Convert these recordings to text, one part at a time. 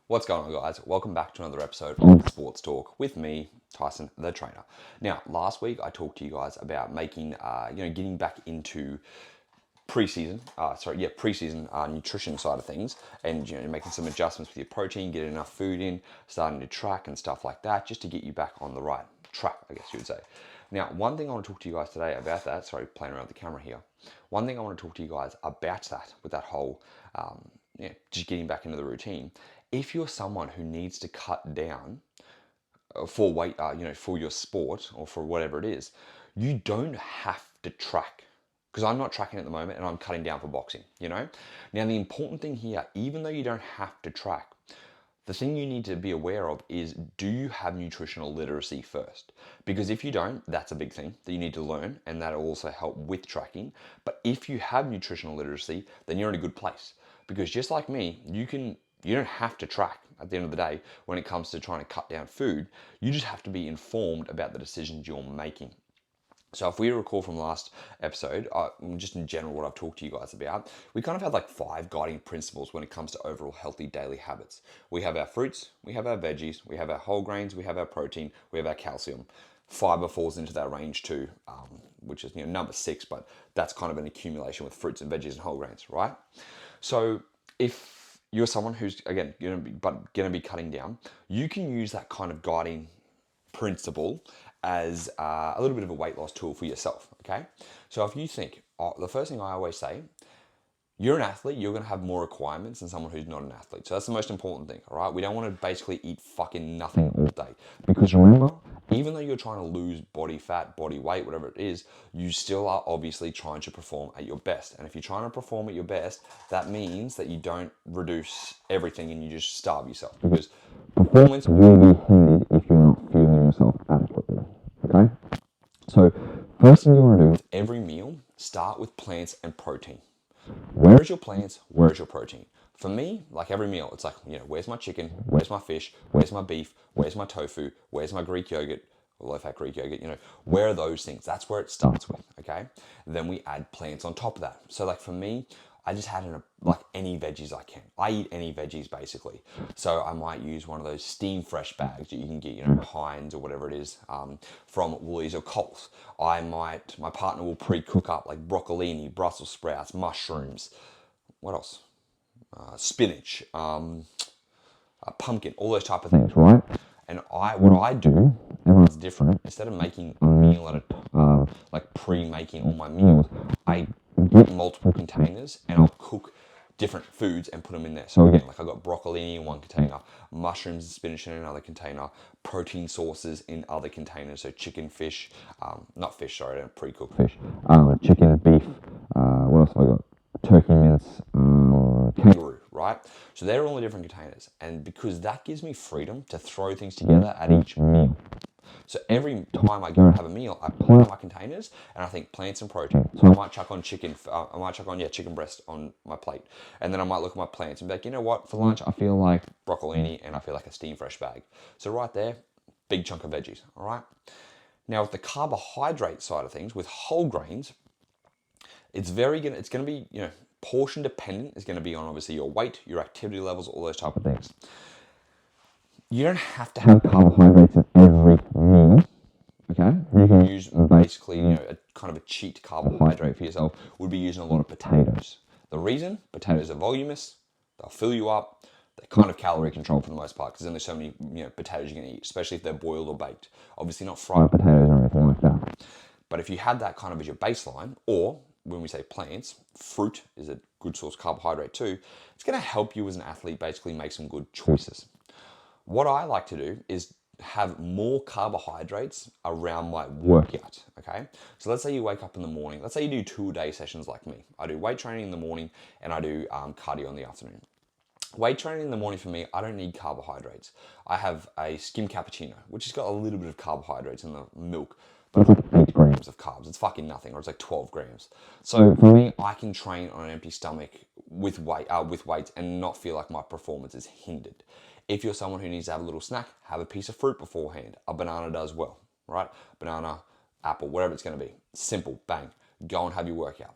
What's going on, guys? Welcome back to another episode of Sports Talk with me, Tyson the Trainer. Now, last week I talked to you guys about making, getting back into preseason nutrition side of things, and making some adjustments with your protein, getting enough food in, starting to track and stuff like that, just to get you back on the right track, I guess you would say. Now, one thing I want to talk to you guys today about that. Sorry, playing around with the camera here. One thing I want to talk to you guys about that, with that whole, just getting back into the routine. If you're someone who needs to cut down for weight, for your sport or for whatever it is, you don't have to track. Because I'm not tracking at the moment and I'm cutting down for boxing, Now, the important thing here, even though you don't have to track, the thing you need to be aware of is, do you have nutritional literacy first? Because if you don't, that's a big thing that you need to learn, and that'll also help with tracking. But if you have nutritional literacy, then you're in a good place. Because just like me, you don't have to track at the end of the day when it comes to trying to cut down food. You just have to be informed about the decisions you're making. So if we recall from last episode, just in general what I've talked to you guys about, we kind of had like 5 guiding principles when it comes to overall healthy daily habits. We have our fruits, we have our veggies, we have our whole grains, we have our protein, we have our calcium. Fiber falls into that range too, which is number 6, but that's kind of an accumulation with fruits and veggies and whole grains, right? So if you're someone who's, again, going to be cutting down, you can use that kind of guiding principle as a little bit of a weight loss tool for yourself, okay? So if you think, the first thing I always say, you're an athlete, you're going to have more requirements than someone who's not an athlete. So that's the most important thing, all right? We don't want to basically eat fucking nothing all day. Because remember, even though you're trying to lose body fat, body weight, whatever it is, you still are obviously trying to perform at your best. And if you're trying to perform at your best, that means that you don't reduce everything and you just starve yourself. Because performance will be hindered if you're not fueling yourself adequately, okay? So first thing you want to do with every meal, start with plants and protein. Where is your plants? Where is your protein? For me, like every meal, it's like, where's my chicken? Where's my fish? Where's my beef? Where's my tofu? Where's my Greek yogurt? Low-fat Greek yogurt, where are those things? That's where it starts with, okay? Then we add plants on top of that. So like for me, I just had any veggies I can. I eat any veggies basically. So I might use one of those steam fresh bags that you can get, Heinz or whatever it is, from Woolies or Coles. My partner will pre-cook up like broccolini, Brussels sprouts, mushrooms. What else? Spinach, pumpkin, all those type of things, right? And what I do, everyone's different. Instead of making a meal at pre-making all my meals, I get multiple containers and I'll cook different foods and put them in there. So again, like I got broccolini in one container, mushrooms and spinach in another container, protein sources in other containers. So chicken, fish, not fish, sorry, I don't pre-cook fish. Chicken, beef, what else have I got? Turkey mince, kangaroo, right? So they're all in different containers. And because that gives me freedom to throw things together at each meal. So every time I go and have a meal, I pull out my containers and I think plants and protein. So I might chuck on chicken breast on my plate. And then I might look at my plants and be like, you know what, for lunch I feel like broccolini and I feel like a steam fresh bag. So right there, big chunk of veggies, all right? Now with the carbohydrate side of things, with whole grains, it's going to be, portion dependent. Is going to be on obviously your weight, your activity levels, all those type of things. You don't have to have carbohydrates in every meal, okay? You can use basically, a kind of a cheat carbohydrate for yourself would be using a lot of potatoes. The reason? Potatoes are voluminous, they'll fill you up, they're kind of calorie controlled for the most part because then there's so many potatoes you're going to eat, especially if they're boiled or baked. Obviously not fried potatoes or anything like that. But if you had that kind of as your baseline, or when we say plants, fruit is a good source of carbohydrate too, it's going to help you as an athlete basically make some good choices. What I like to do is have more carbohydrates around my workout, okay? So let's say you wake up in the morning. Let's say you do 2-a-day sessions like me. I do weight training in the morning and I do cardio in the afternoon. Weight training in the morning for me, I don't need carbohydrates. I have a skim cappuccino, which has got a little bit of carbohydrates in the milk, but it's like 8 grams of carbs. It's fucking nothing, or it's like 12 grams. So for me, I can train on an empty stomach with weights and not feel like my performance is hindered. If you're someone who needs to have a little snack, have a piece of fruit beforehand. A banana does well, right? Banana, apple, whatever it's going to be. Simple, bang. Go and have your workout.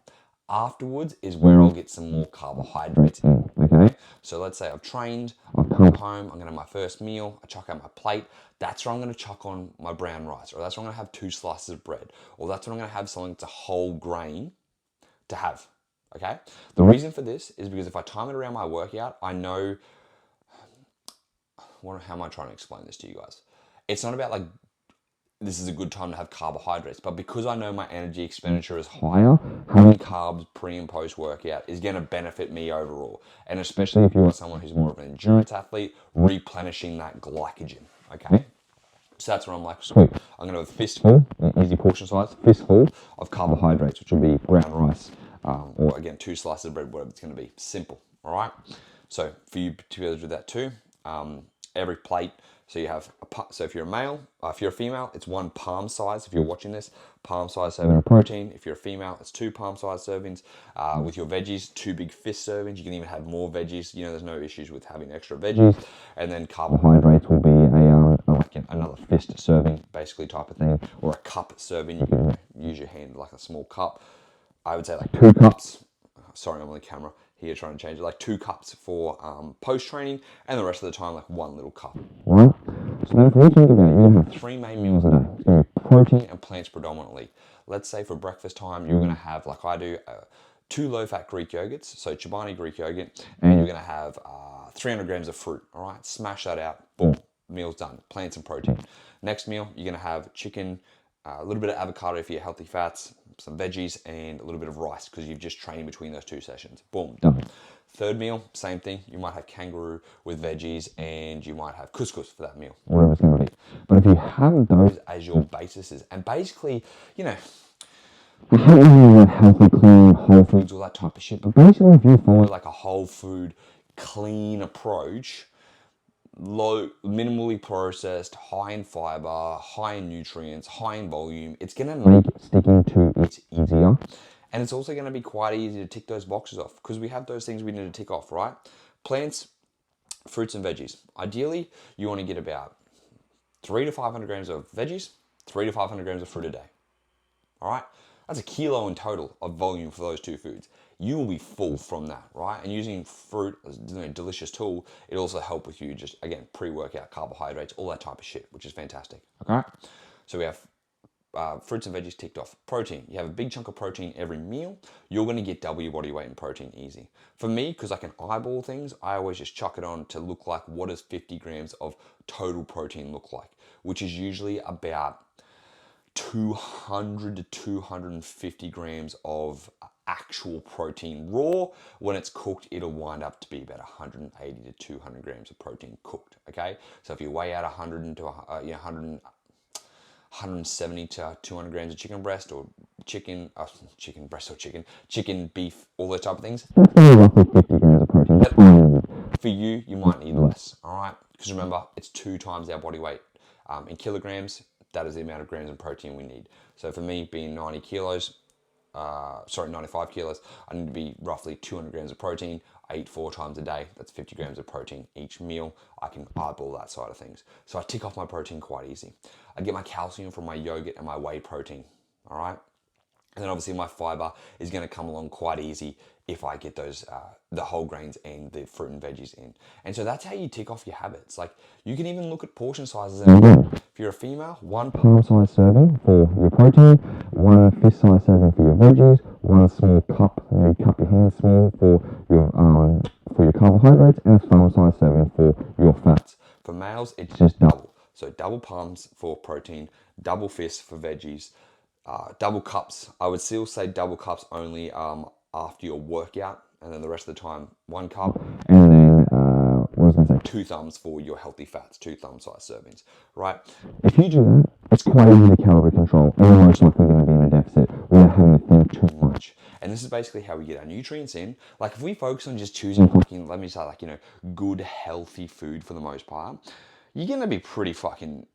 Afterwards is where I'll get some more carbohydrates in, okay? So let's say I've trained, I've come home, I'm gonna have my first meal, I chuck out my plate, that's where I'm gonna chuck on my brown rice, or that's where I'm gonna have 2 slices of bread, or that's when I'm gonna have something that's a whole grain to have, okay? The reason for this is because if I time it around my workout, I know, how am I trying to explain this to you guys? It's not about like, this is a good time to have carbohydrates, but because I know my energy expenditure is higher, having carbs pre and post workout is going to benefit me overall. And especially if you're someone who's more of an endurance athlete, replenishing that glycogen, okay? So that's where I'm like, sweet, I'm going to have a fistful, easy portion size, fistful of carbohydrates, which will be brown rice, or again, 2 slices of bread, whatever it's going to be, simple, all right? So for you to be able to do that too, every plate, so you have, so if you're a male, if you're a female, it's 1 palm size. If you're watching this, palm size serving of protein. If you're a female, it's 2 palm size servings. With your veggies, 2 big fist servings. You can even have more veggies. You know, there's no issues with having extra veggies. And then carbohydrates will be another fist serving, basically type of thing, or a cup serving. You can use your hand like a small cup. I would say like 2 cups. Sorry, I'm on the camera here trying to change it. Like 2 cups for post-training, and the rest of the time like 1 little cup. Right? So now if you think about it, you're going to have 3 main meals a day. It's going to be protein and plants predominantly. Let's say for breakfast time, you're going to have, like I do, 2 low-fat Greek yogurts, so Chobani Greek yogurt, and you're going to have 300 grams of fruit, all right? Smash that out, boom, meal's done, plants and protein. Next meal, you're going to have chicken, a little bit of avocado for your healthy fats, some veggies, and a little bit of rice because you've just trained between those 2 sessions. Boom, done. Third meal, same thing. You might have kangaroo with veggies, and you might have couscous for that meal, whatever it's going to be. But if you have those as your bases, and basically, you know, I hate using healthy, clean, whole foods, all that type of shit, but basically if you follow like a whole food, clean approach, low, minimally processed, high in fiber, high in nutrients, high in volume, it's going to make sticking to it easier. And it's also going to be quite easy to tick those boxes off because we have those things we need to tick off, right? Plants, fruits and veggies. Ideally, you want to get about 300 to 500 grams of veggies, 300 to 500 grams of fruit a day. All right? That's a kilo in total of volume for those 2 foods. You will be full from that, right? And using fruit as a delicious tool, it also help with you just, again, pre-workout carbohydrates, all that type of shit, which is fantastic, okay? So we have fruits and veggies ticked off. Protein, you have a big chunk of protein every meal, you're going to get double your body weight in protein easy. For me, because I can eyeball things, I always just chuck it on to look like what does 50 grams of total protein look like, which is usually about 200 to 250 grams of actual protein raw. When it's cooked, it'll wind up to be about 180 to 200 grams of protein cooked, okay? So if you weigh out 170 to 200 grams of chicken breast or chicken beef, all those type of things, that's roughly 50 grams of protein. For you, you might need less, all right? Because remember, it's 2 times our body weight in kilograms. That is the amount of grams of protein we need. So for me, being 95 kilos, I need to be roughly 200 grams of protein. I eat 4 times a day. That's 50 grams of protein each meal. I can eyeball that side of things. So I tick off my protein quite easy. I get my calcium from my yogurt and my whey protein, all right? And then obviously my fiber is going to come along quite easy if I get those, the whole grains and the fruit and veggies in. And so that's how you tick off your habits. Like you can even look at portion sizes. And if you're a female, 1 palm size serving for your protein, 1 fist size serving for your veggies, 1 small cup, you cup your hand small for your carbohydrates, and a thumb size serving for your fats. For males, it's just double. So double palms for protein, double fists for veggies, double cups. I would still say double cups only after your workout, and then the rest of the time 1 cup, and then 2 thumbs for your healthy fats, 2 thumb size servings, right? If you do that, it's quite easy to calorie control, and you're most likely going to be in a deficit without having to think too much. And this is basically how we get our nutrients in. Like if we focus on just choosing fucking, let me say like, good healthy food for the most part, you're going to be pretty fucking,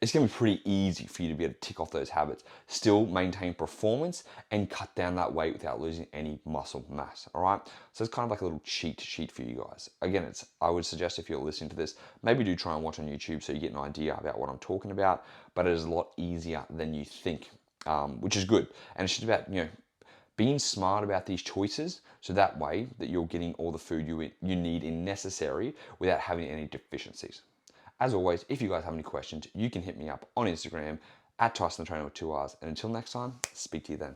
it's going to be pretty easy for you to be able to tick off those habits, still maintain performance and cut down that weight without losing any muscle mass, all right? So it's kind of like a little cheat sheet for you guys. Again, I would suggest if you're listening to this, maybe do try and watch on YouTube so you get an idea about what I'm talking about, but it is a lot easier than you think, which is good. And it's just about, being smart about these choices so that way that you're getting all the food you need and necessary without having any deficiencies. As always, if you guys have any questions, you can hit me up on Instagram at Tyson the Trainer with 2 R's. And until next time, speak to you then.